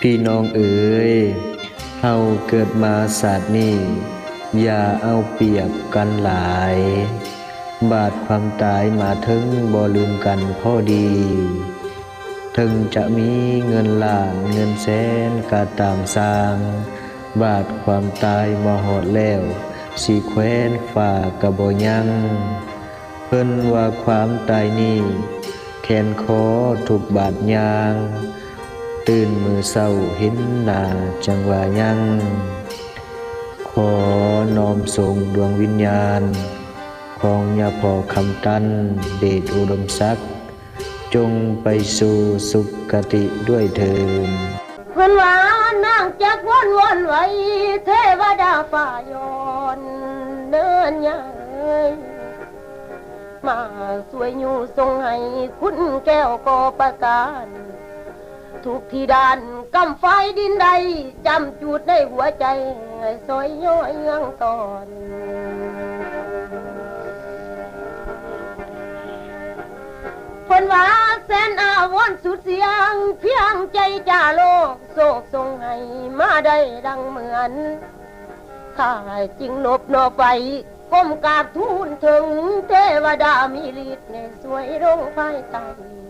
พี่น้องเอ๋ยเฮาเกิดมาศาสตร์นี้อย่าเอาเปรียบกันหลายบาดความตายมาถึงบ่ลืมกันพอดีถึงจะมีเงินล้านเงินแสนก็ตามสร้างบาดความตายมาฮอดแล้วสิแคว้นฟ้าก็บ่ยังเพิ่นว่าความตายนี้แขนคอทุกบาดยางตื่นมือเศร้าเห็นหน้าจังว่ายังขอน้อมส่งดวงวิญญาณของยาพ่อคำตันเดชอุดมศักดิ์จงไปสู่สุคติด้วยเถิดเพื่อนว่านางจักวนไว้เทวดาฝ่ายอนเดินยังมาสวยอยู่ทรงให้คุณแก้วก็ประการทุกที่ด้านกำไฟดินใดจำจุดในหัวใจซอยย้อยเงืองตอนเพิ่นว่าแสนอาวรณ์สุดเสียงเพียงใจจ่าโลกโศกทรงให้มาได้ดังเหมือนข้าจึงนบนอไปก้มกราบทูลถึงเทวดามีฤทธิ์ในสวยลงภายใต้